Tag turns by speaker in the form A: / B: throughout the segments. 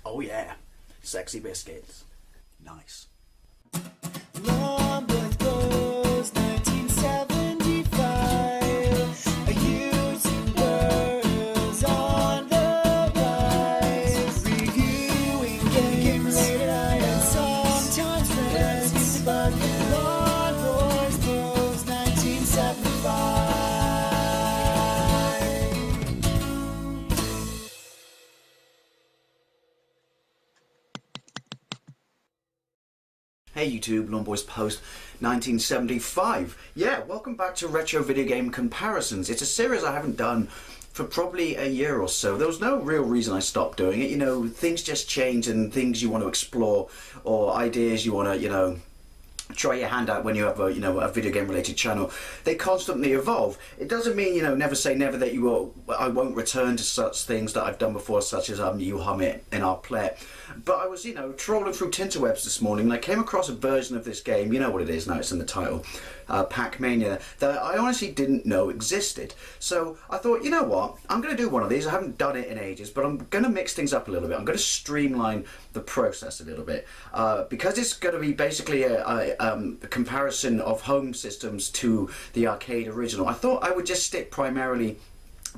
A: Oh yeah, sexy biscuits. Nice.
B: Longboard Bros 1975. A YouTuber is on the rise. Reviewing games late at night and sometimes friends. But Longboard Bros 1975.
A: Hey YouTube, Lawn Boys Post 1975. Yeah, welcome back to Retro Video Game Comparisons. It's a series I haven't done for probably a year or so. There was no real reason I stopped doing it. You know, things just change and things you want to explore or ideas you want to, you know, try your hand out when you have a, you know, a video game related channel. They constantly evolve. It doesn't mean, you know, never say never that you will, I won't return to such things that I've done before, such as You Hum It and I'll play it. But I was, you know, trawling through Tinterwebs this morning and I came across a version of this game, you know what it is now, it's in the title, PAC-MANIA, that I honestly didn't know existed. So I thought, you know what, I'm going to do one of these. I haven't done it in ages, but I'm going to mix things up a little bit. I'm going to streamline the process a little bit because it's going to be basically a comparison of home systems to the arcade original. I thought I would just stick primarily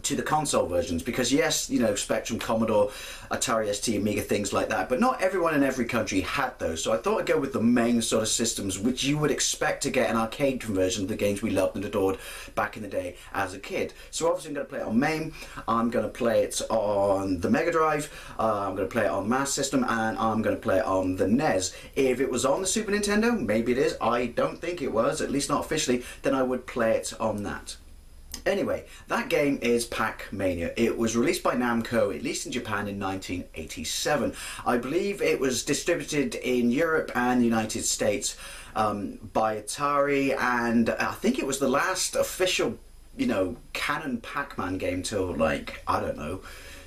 A: to the console versions because yes, you know, Spectrum, Commodore, Atari ST, Amiga, things like that, but not everyone in every country had those. So I thought I'd go with the main sort of systems which you would expect to get an arcade conversion of the games we loved and adored back in the day as a kid. So obviously I'm going to play it on MAME, I'm going to play it on the Megadrive, I'm going to play it on the Master System, and I'm going to play it on the NES. If it was on the Super Nintendo, maybe it is, I don't think it was, at least not officially, then I would play it on that. Anyway, that game is PAC-MANIA. It was released by Namco, at least in Japan, in 1987. I believe it was distributed in Europe and the United States by Atari, and I think it was the last official, you know, canon Pac-Man game till, like, I don't know,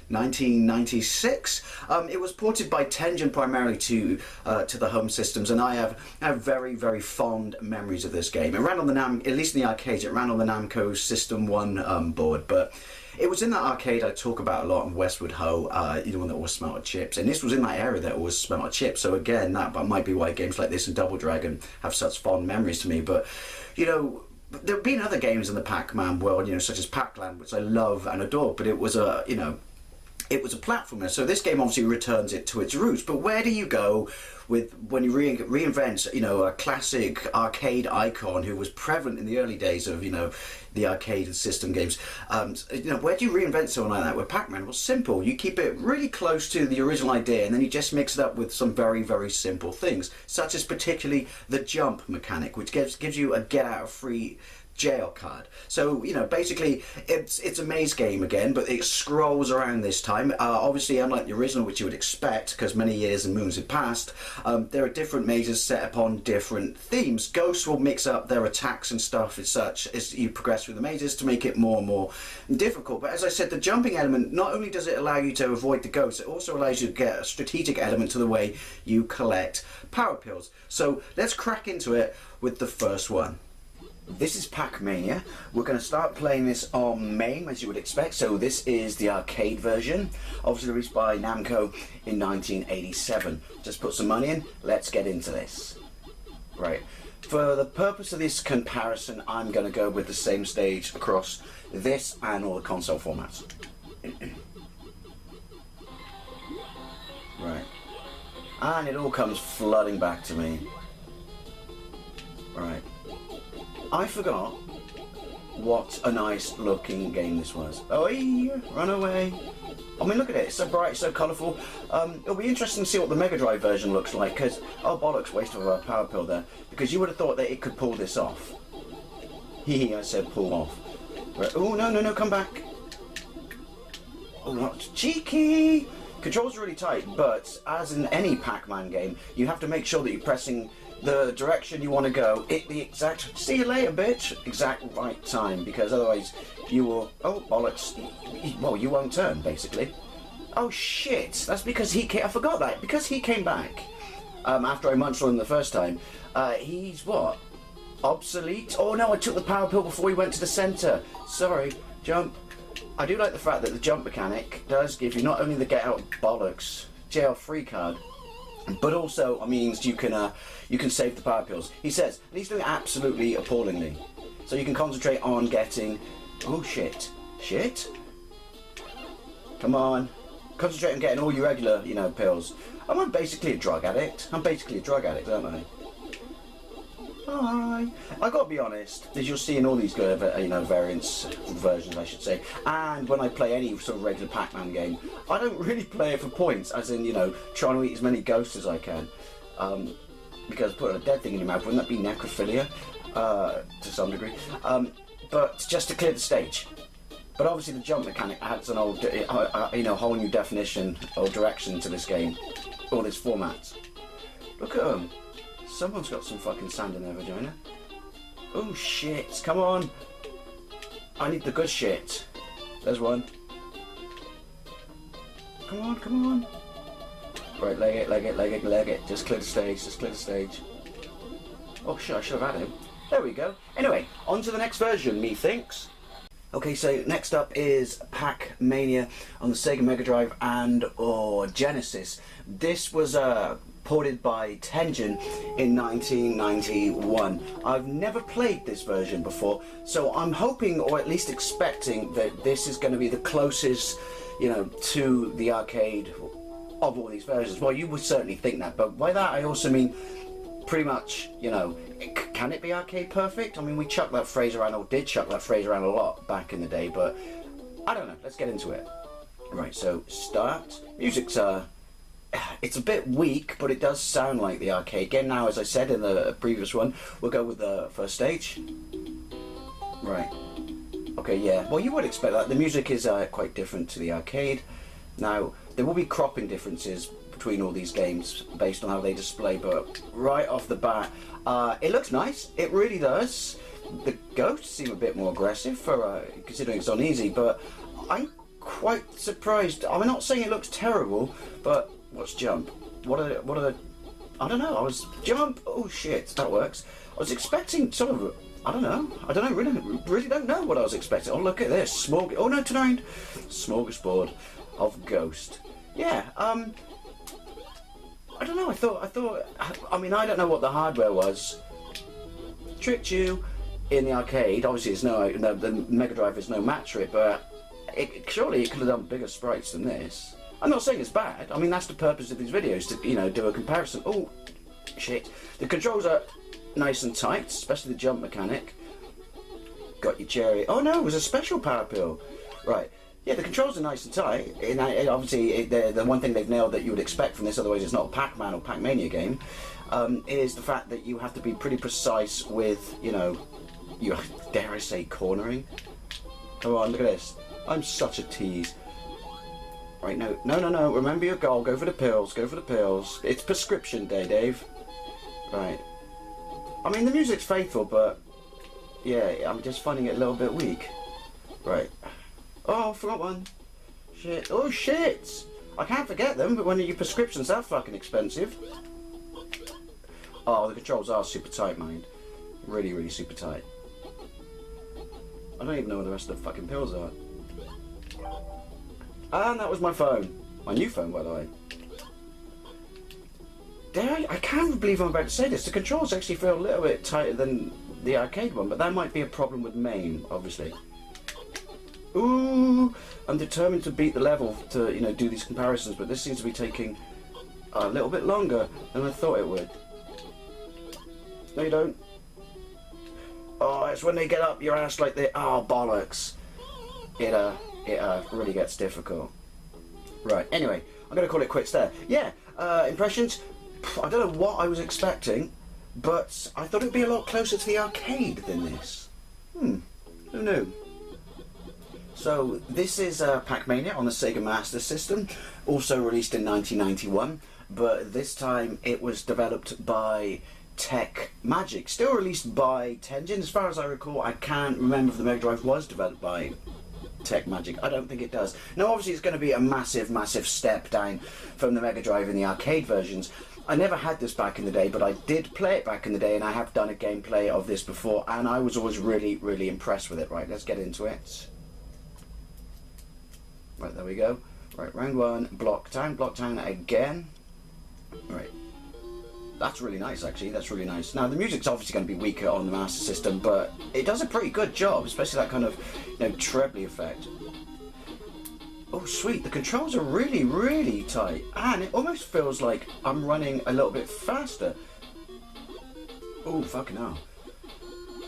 A: 1996. It was ported by Tengen primarily to the home systems, and I have very, very fond memories of this game. It ran on the at least in the arcades, it ran on the Namco System 1 board, but it was in that arcade I talk about a lot in Westwood Ho, you know, one that always smelled of chips, and this was in that area that always smelled of chips. So again, that might be why games like this and Double Dragon have such fond memories to me. But you know, there have been other games in the Pac-Man world, you know, such as Pac-Land, which I love and adore, but it was a, you know, it was a platformer. So this game obviously returns it to its roots. But where do you go with when you reinvent, you know, a classic arcade icon who was prevalent in the early days of, you know, the arcade and system games? You know, where do you reinvent someone like that? With Pac-Man, well, simple. You keep it really close to the original idea, and then you just mix it up with some very, very simple things, such as particularly the jump mechanic, which gives you a get out of free jail card. So, you know, basically it's a maze game again, but it scrolls around this time. Obviously, unlike the original, which you would expect, because many years and moons have passed, there are different mazes set upon different themes. Ghosts will mix up their attacks and stuff as such as you progress through the mazes to make it more and more difficult. But as I said, the jumping element, not only does it allow you to avoid the ghosts, it also allows you to get a strategic element to the way you collect power pills. So let's crack into it with the first one. This is PAC-MANIA. We're going to start playing this on MAME, as you would expect. So this is the arcade version, obviously released by Namco in 1987. Just put some money in. Let's get into this. Right. For the purpose of this comparison, I'm going to go with the same stage across this and all the console formats. Right. And it all comes flooding back to me. Right. I forgot what a nice looking game this was. Oi, run away. I mean, look at it, it's so bright, so colourful. It'll be interesting to see what the Megadrive version looks like, because, oh bollocks, waste of a power pill there, because you would have thought that it could pull this off. Hee, I said pull off. Right. Oh, no, come back. Oh, not cheeky. Controls are really tight, but as in any Pac-Man game, you have to make sure that you're pressing the direction you want to go at the exact, see you later bitch, exact right time, because otherwise you will, oh bollocks, well, you won't turn basically. Oh shit, that's because he came, I forgot that, because he came back after I munched on him the first time. He's what, obsolete? Oh no, I took the power pill before he went to the centre. Sorry, jump. I do like the fact that the jump mechanic does give you not only the get out bollocks, jail free card, but also means you can save the power pills. He says, and he's doing absolutely appallingly. So you can concentrate on getting, oh shit, come on, concentrate on getting all your regular, you know, pills. I'm basically a drug addict. I'm basically a drug addict, aren't I? Hi. I gotta be honest, as you'll see in all these good, you know, versions, I should say, and when I play any sort of regular Pac-Man game, I don't really play it for points, as in, you know, trying to eat as many ghosts as I can, because putting a dead thing in your mouth, wouldn't that be necrophilia, to some degree, but just to clear the stage. But obviously the jump mechanic adds an old, you know, whole new definition or direction to this game, or this format. Look at them. Someone's got some fucking sand in their vagina. Oh shit, come on. I need the good shit. There's one. Come on, come on. Right, leg it. Just clear the stage, Oh shit, I should have had him. There we go. Anyway, on to the next version, methinks. Okay, so next up is PAC-MANIA on the SEGA Megadrive and or Genesis. This was ported by Tengen in 1991. I've never played this version before, so I'm hoping, or at least expecting, that this is going to be the closest, you know, to the arcade of all these versions. Well, you would certainly think that, but by that I also mean pretty much, you know, can it be arcade perfect? I mean, we chucked that phrase around, or did chuck that phrase around a lot back in the day, but I don't know. Let's get into it. Right, so start. Music's it's a bit weak, but it does sound like the arcade game. Now, as I said in the previous one, we'll go with the first stage. Right. Okay, yeah. Well, you would expect that. The music is quite different to the arcade. Now, there will be cropping differences between all these games based on how they display, but right off the bat, it looks nice. It really does. The ghosts seem a bit more aggressive for considering it's on easy, but I'm quite surprised. I'm not saying it looks terrible, but what's jump? What are the? I don't know. I was jump. Oh shit, that works. I was expecting sort of. I don't know. Really don't know what I was expecting. Oh, look at this. Oh no, tonight. Smorgasbord of ghost. Yeah. I don't know. I thought. I mean, I don't know what the hardware was. Tricked you in the arcade. Obviously, it's no the Mega Drive is no match for it, but surely it could have done bigger sprites than this. I'm not saying it's bad. I mean, that's the purpose of these videos, to, you know, do a comparison. Oh, shit. The controls are nice and tight, especially the jump mechanic. Got your cherry. Oh no, it was a special power pill. Right. Yeah, the controls are nice and tight. And obviously, the one thing they've nailed that you would expect from this, otherwise it's not a Pac-Man or Pac-Mania game, is the fact that you have to be pretty precise with, you know, dare I say, cornering. Come on, look at this. I'm such a tease. Right, no. Remember your goal. Go for the pills. Go for the pills. It's prescription day, Dave. Right. I mean, the music's faithful, but yeah, I'm just finding it a little bit weak. Right. Oh, I forgot one. Shit. Oh, shit. I can't forget them, but when your prescriptions are fucking expensive. Oh, the controls are super tight, mind. Really, really super tight. I don't even know where the rest of the fucking pills are. And that was my phone. My new phone, by the way. I can't believe I'm about to say this. The controls actually feel a little bit tighter than the arcade one, but that might be a problem with MAME, obviously. Ooh, I'm determined to beat the level to, you know, do these comparisons, but this seems to be taking a little bit longer than I thought it would. No, you don't. Oh, it's when they get up your ass like this. Oh, bollocks. It really gets difficult. Right, anyway, I'm going to call it quits there. Yeah, impressions. I don't know what I was expecting, but I thought it would be a lot closer to the arcade than this. Who knew? So, this is PAC-MANIA on the SEGA Mastersystem, also released in 1991, but this time it was developed by TechMagic, still released by Tengen. As far as I recall, I can't remember if the Mega Drive was developed by TechMagic. I don't think it does. Now, obviously, it's going to be a massive, massive step down from the Mega Drive in the arcade versions. I never had this back in the day, but I did play it back in the day, and I have done a gameplay of this before, and I was always really, really impressed with it. Right, let's get into it. Right, there we go. Right, round one, block town again. Right. That's really nice, actually. That's really nice. Now, the music's obviously going to be weaker on the Master System, but it does a pretty good job, especially that kind of, you know, trebly effect. Oh, sweet. The controls are really, really tight. And it almost feels like I'm running a little bit faster. Oh, fucking hell.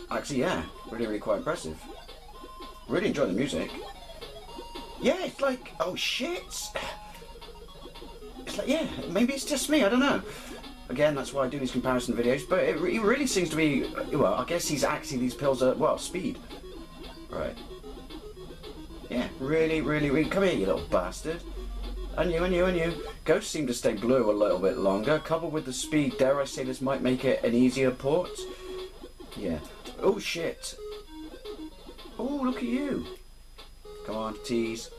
A: Actually, yeah. Really, really quite impressive. Really enjoy the music. Yeah, it's like... Oh, shit. It's like, yeah, maybe it's just me. I don't know. Again, that's why I do these comparison videos. But it really seems to be... Well, I guess he's actually... These pills are... Well, speed. Right. Yeah, really, really, really... Come here, you little bastard. And you. Ghosts seem to stay blue a little bit longer. Coupled with the speed, dare I say this might make it an easier port? Yeah. Oh, shit. Oh, look at you. Come on, tease.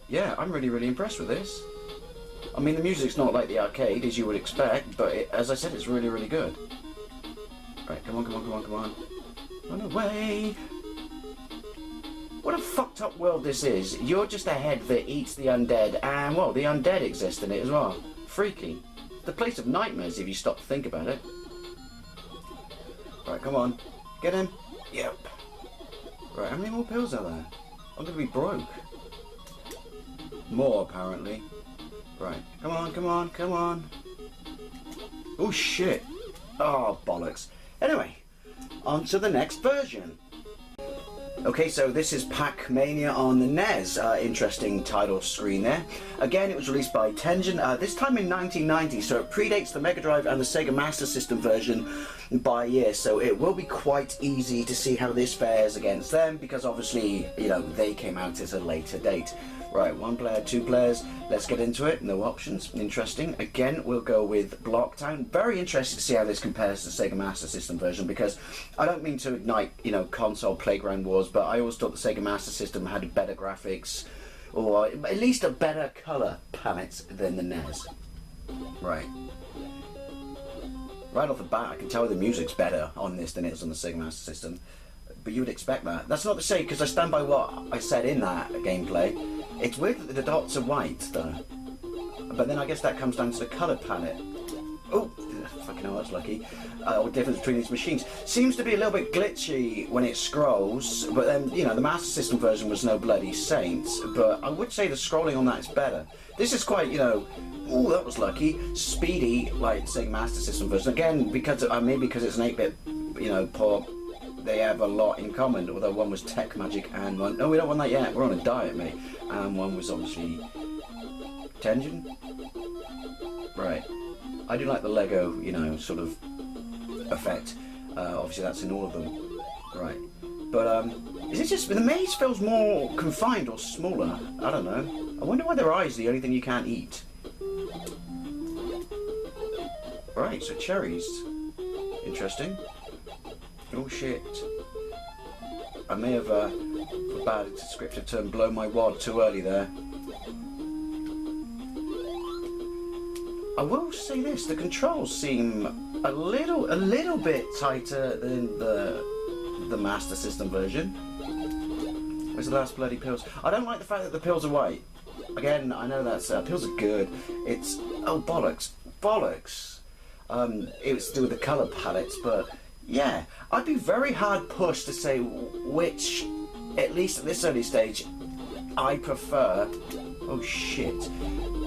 A: Yeah, I'm really, really impressed with this. I mean, the music's not like the arcade, as you would expect, but as I said, it's really, really good. Right, come on. Run away. What a fucked up world this is. You're just a head that eats the undead, and, well, the undead exist in it as well. Freaky. The place of nightmares, if you stop to think about it. Right, come on. Get him. Yep. Right, how many more pills are there? I'm gonna be broke. More, apparently. Right, come on. Oh, shit. Oh, bollocks. Anyway, on to the next version. Okay, so this is PAC-MANIA on the NES. Interesting title screen there. Again, it was released by Tengen, this time in 1990, so it predates the Megadrive and the SEGA Master System version by a year, so it will be quite easy to see how this fares against them, because obviously, you know, they came out at a later date. Right, 1 player, 2 players, let's get into it. No options, interesting. Again, we'll go with Block Town. Very interested to see how this compares to the Sega Master System version, because I don't mean to ignite, you know, console playground wars, but I always thought the Sega Master System had better graphics, or at least a better colour palette than the NES. Right. Right off the bat, I can tell the music's better on this than it is on the Sega Master System. But you would expect that. That's not to say, because I stand by what I said in that gameplay. It's weird that the dots are white, though. But then I guess that comes down to the colour palette. Oh, fucking hell, that's lucky. What difference between these machines? Seems to be a little bit glitchy when it scrolls, but then, you know, the Master System version was no bloody saints. But I would say the scrolling on that is better. This is quite, you know, oh, that was lucky, speedy, like Sega Master System version. Again, because maybe because it's an 8-bit, you know, port. They have a lot in common, although one was Tech Magic and one... No, we don't want that yet. We're on a diet, mate. And one was obviously... Tengen? Right. I do like the Lego, you know, sort of effect. Obviously, that's in all of them. Right. But, is it just... The maze feels more confined or smaller. I don't know. I wonder why their eyes are the only thing you can't eat. Right, so cherries. Interesting. Oh shit. I may have, for bad descriptive term, blown my wad too early there. I will say this, the controls seem a little bit tighter than the Master System version. Where's the last bloody pills? I don't like the fact that the pills are white. Again, I know that's, pills are good. It's, oh bollocks. It was to do with the colour palettes, but yeah, I'd be very hard pushed to say which, at least at this early stage, I prefer. Oh shit.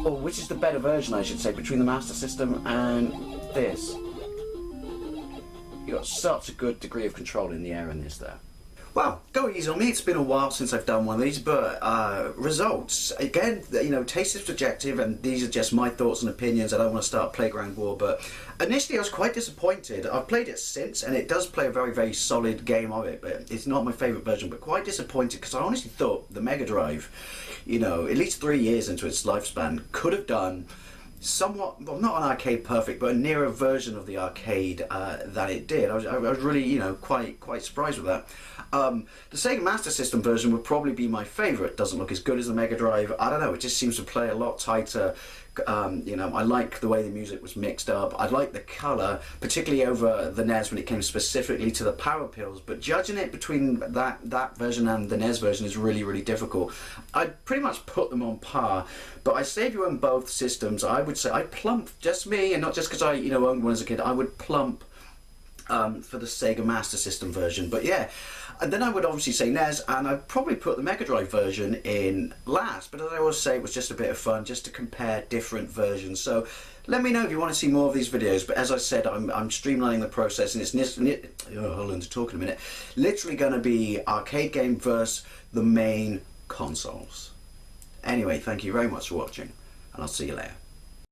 A: Or which is the better version, I should say, between the Master System and this. You got such a good degree of control in the air in this there. Well, go easy on me. It's been a while since I've done one of these, but results. Again, you know, taste is subjective, and these are just my thoughts and opinions. I don't want to start a playground war, but initially I was quite disappointed. I've played it since, and it does play a very, very solid game of it, but it's not my favourite version, but quite disappointed, because I honestly thought the Megadrive, you know, at least 3 years into its lifespan, could have done somewhat, well, not an arcade perfect, but a nearer version of the arcade that it did. I was really, you know, quite surprised with that. The Sega Master System version would probably be my favourite. Doesn't look as good as the Mega Drive. I don't know, it just seems to play a lot tighter. You know, I like the way the music was mixed up. I like the colour, particularly over the NES when it came specifically to the power pills. But judging it between that version and the NES version is really, really difficult. I'd pretty much put them on par. But I say if you own both systems, I would say I'd plump, just me, and not just because I, you know, owned one as a kid, I would plump for the Sega Master System version. But yeah, and then I would obviously say NES, and I'd probably put the Mega Drive version in last. But as I always say, it was just a bit of fun just to compare different versions. So let me know if you want to see more of these videos. But as I said, I'm streamlining the process, and I'll learn to talk in a minute. Literally going to be arcade game versus the main consoles. Anyway, thank you very much for watching, and I'll see you later.